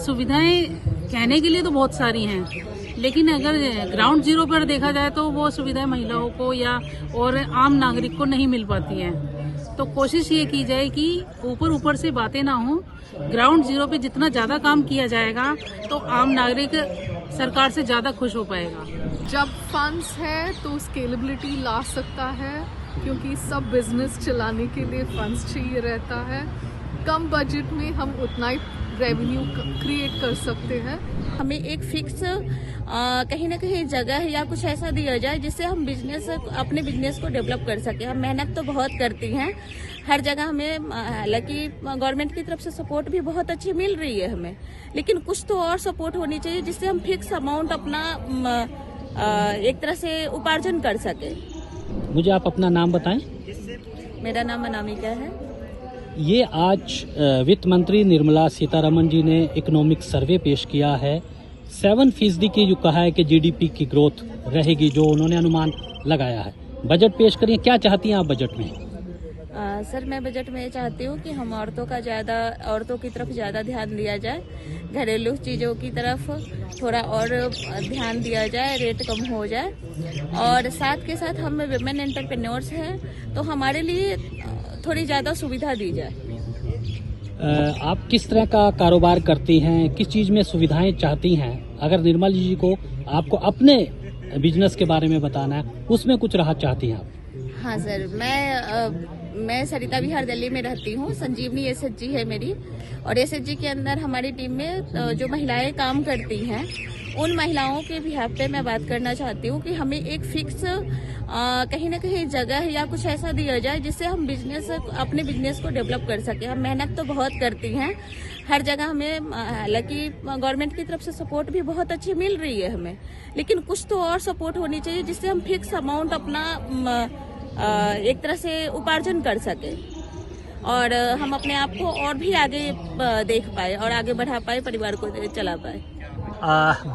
सुविधाएं कहने के लिए तो बहुत सारी हैं, लेकिन अगर ग्राउंड जीरो पर देखा जाए तो वो सुविधाएं महिलाओं को या और आम नागरिक को नहीं मिल पाती हैं। तो कोशिश ये की जाए कि ऊपर ऊपर से बातें ना हो, ग्राउंड जीरो पे जितना ज्यादा काम किया जाएगा तो आम नागरिक सरकार से ज्यादा खुश हो पाएगा। जब फंड्स है तो स्केलेबिलिटी ला सकता है, क्योंकि सब बिजनेस चलाने के लिए फंड्स चाहिए रहता है। कम बजट में हम उतना ही रेवेन्यू क्रिएट कर सकते हैं। हमें एक फिक्स कहीं ना कहीं जगह या कुछ ऐसा दिया जाए जिससे हम अपने बिजनेस को डेवलप कर सके। हम मेहनत तो बहुत करती हैं हर जगह, हमें हालांकि गवर्नमेंट की तरफ से सपोर्ट भी बहुत अच्छी मिल रही है हमें, लेकिन कुछ तो और सपोर्ट होनी चाहिए जिससे हम फिक्स अमाउंट अपना एक तरह से उपार्जन कर सके। मुझे आप अपना नाम बताएं। मेरा नाम अनामिका है। ये आज वित्त मंत्री निर्मला सीतारमण जी ने इकोनॉमिक सर्वे पेश किया है। 7% की जो कहा है कि जीडीपी की ग्रोथ रहेगी, जो उन्होंने अनुमान लगाया है। बजट पेश करिए, क्या चाहती हैं आप बजट में? सर, मैं बजट में चाहती हूँ कि हम औरतों की तरफ ज़्यादा ध्यान दिया जाए, घरेलू चीज़ों की तरफ थोड़ा और ध्यान दिया जाए, रेट कम हो जाए, और साथ के साथ हम विमेन एंटरप्रेन्योर्स हैं तो हमारे लिए थोड़ी ज़्यादा सुविधा दी जाए। आप किस तरह का कारोबार करती हैं, किस चीज़ में सुविधाएं चाहती हैं? अगर निर्मला जी को आपको अपने बिजनेस के बारे में बताना है, उसमें कुछ राहत चाहती हैं आप? हाँ सर, मैं सरिता विहार दिल्ली में रहती हूँ। संजीवनी एसएचजी है मेरी, और एसएचजी के अंदर हमारी टीम में जो महिलाएं काम करती हैं, उन महिलाओं के बिहाफ पे मैं बात करना चाहती हूँ कि हमें एक फिक्स कहीं ना कहीं जगह या कुछ ऐसा दिया जाए जिससे हम अपने बिजनेस को डेवलप कर सके। हम मेहनत तो बहुत करती हैं हर जगह, हमें हालांकि गवर्नमेंट की तरफ से सपोर्ट भी बहुत अच्छी मिल रही है हमें, लेकिन कुछ तो और सपोर्ट होनी चाहिए जिससे हम फिक्स अमाउंट अपना एक तरह से उपार्जन कर सके, और हम अपने आप को और भी आगे देख पाए और आगे बढ़ा पाए, परिवार को चला पाए।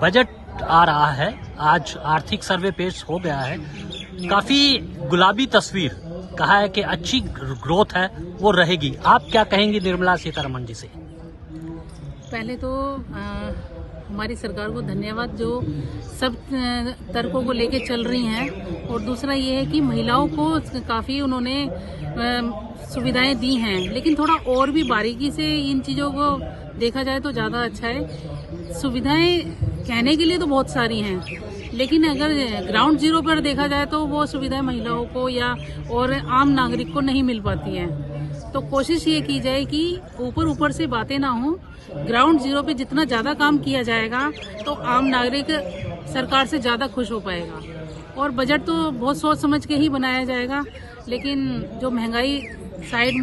बजट आ रहा है, आज आर्थिक सर्वे पेश हो गया है। काफी गुलाबी तस्वीर, कहा है कि अच्छी ग्रोथ है, वो रहेगी। आप क्या कहेंगी निर्मला सीतारमण जी से? पहले तो हमारी सरकार को धन्यवाद जो सब तर्कों को लेके चल रही हैं, और दूसरा ये है कि महिलाओं को काफ़ी उन्होंने सुविधाएं दी हैं, लेकिन थोड़ा और भी बारीकी से इन चीज़ों को देखा जाए तो ज़्यादा अच्छा है। सुविधाएं कहने के लिए तो बहुत सारी हैं, लेकिन अगर ग्राउंड जीरो पर देखा जाए तो वो सुविधाएं महिलाओं को या और आम नागरिक को नहीं मिल पाती हैं। तो कोशिश ये की जाए कि ऊपर ऊपर से बातें ना हो, ग्राउंड जीरो पे जितना ज्यादा काम किया जाएगा तो आम नागरिक सरकार से ज्यादा खुश हो पाएगा। और बजट तो बहुत सोच समझ के ही बनाया जाएगा, लेकिन जो महंगाई साइड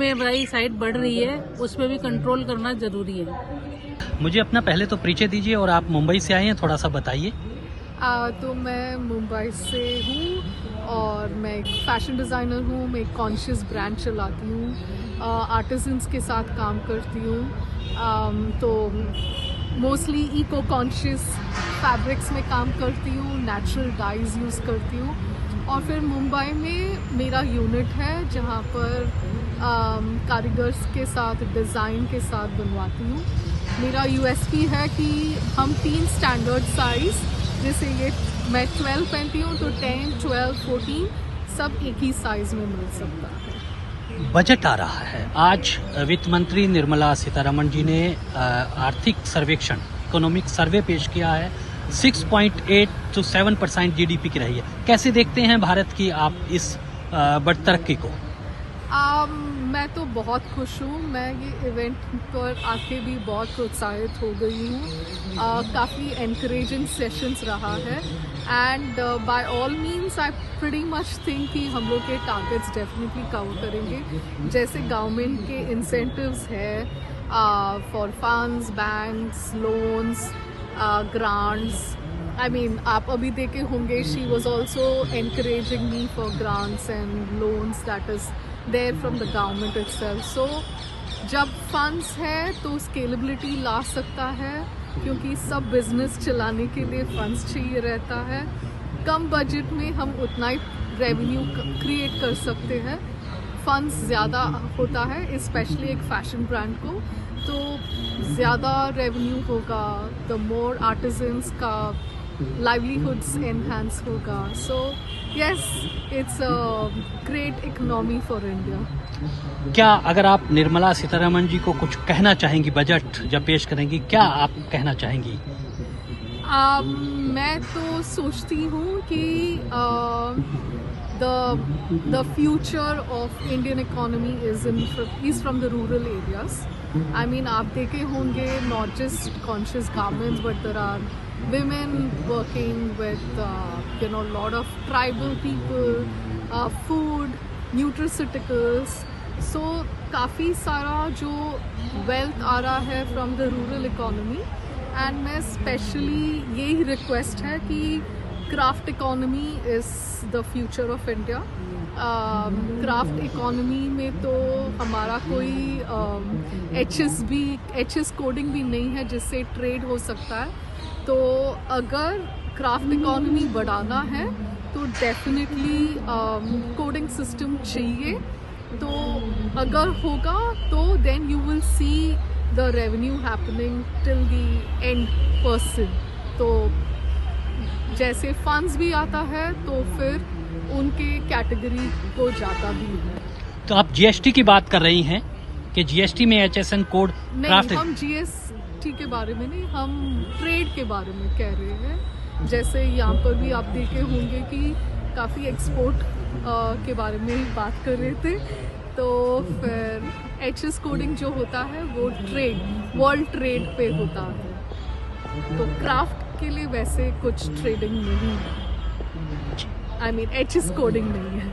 बढ़ रही है, उस पर भी कंट्रोल करना जरूरी है। मुझे अपना पहले तो परिचय दीजिए, और आप मुंबई से आए हैं, थोड़ा सा बताइए। तो मैं मुंबई से हूँ और मैं एक फैशन डिज़ाइनर हूँ। मैं एक कॉन्शियस ब्रांड चलाती हूँ, आर्टिजन्स के साथ काम करती हूँ। तो मोस्टली इको कॉन्शियस फैब्रिक्स में काम करती हूँ, नेचुरल डाइज यूज़ करती हूँ। और फिर मुंबई में मेरा यूनिट है जहाँ पर कारीगर्स के साथ, डिज़ाइन के साथ बनवाती हूँ। मेरा यूएसपी है कि हम 3 स्टैंडर्ड साइज़, जैसे ये मैं 12 पहनती हूँ तो 10, 12, 14 सब एक ही साइज में मिल सकता है। बजट आ रहा है, आज वित्त मंत्री निर्मला सीतारमण जी ने आर्थिक सर्वेक्षण, इकोनॉमिक सर्वे पेश किया है। 6.8 to 7% जीडीपी की रही है। कैसे देखते हैं भारत की आप इस बढ़तरक्की को? मैं तो बहुत खुश हूँ। मैं ये इवेंट पर आके भी बहुत प्रोत्साहित हो गई हूँ। काफ़ी एनकरेजिंग सेशंस रहा है, and by all means I pretty much think कि हम लोग के टारगेट्स डेफिनेटली कवर करेंगे। जैसे गवर्नमेंट के इंसेंटिव्स है for funds, banks, loans, grants. I mean, आप अभी देखे होंगे, she was also encouraging me for grants and loans that is there from the government itself. So जब फंड्स है तो स्केलेबिलिटी ला सकता है, क्योंकि सब बिजनेस चलाने के लिए फंड्स चाहिए रहता है। कम बजट में हम उतना ही रेवेन्यू क्रिएट कर सकते हैं। फंड्स ज़्यादा होता है, स्पेशली एक फैशन ब्रांड को। तो ज़्यादा रेवेन्यू होगा, द मोर आर्टिजन्स का लाइवलीहुड्स एनहांस होगा. So yes, it's a great economy for India. क्या अगर आप निर्मला सीतारमण जी को कुछ कहना चाहेंगी, बजट जब पेश करेंगी, क्या आप कहना चाहेंगी? मैं तो सोचती हूँ कि the future of Indian economy is from the rural areas. I mean, आप देखे होंगे not just conscious garments, but there are women working with lot of tribal people, food, nutraceuticals. So काफ़ी सारा जो wealth आ रहा है from the rural economy. And मैं specially यही रिक्वेस्ट है कि craft economy is the future of India. Craft economy में तो हमारा कोई एच कोडिंग भी नहीं है जिससे ट्रेड हो सकता है. तो अगर क्राफ्ट इकोनॉमी बढ़ाना है तो डेफिनेटली कोडिंग सिस्टम चाहिए. तो अगर होगा तो then you will see the revenue happening till the end person. तो जैसे funds भी आता है तो फिर उनके कैटेगरी को जाता भी है. तो आप जीएसटी की बात कर रही हैं कि जीएसटी में HSN कोड नहीं, हम जीएसटी के बारे में नहीं, हम ट्रेड के बारे में कह रहे हैं. जैसे यहाँ पर भी आप देखे होंगे कि काफ़ी एक्सपोर्ट के बारे में ही बात कर रहे थे. तो फिर एचएस कोडिंग जो होता है वो ट्रेड, वर्ल्ड ट्रेड पे होता है. तो क्राफ्ट के लिए वैसे कुछ ट्रेडिंग नहीं है, आई मीन एचएस कोडिंग नहीं है.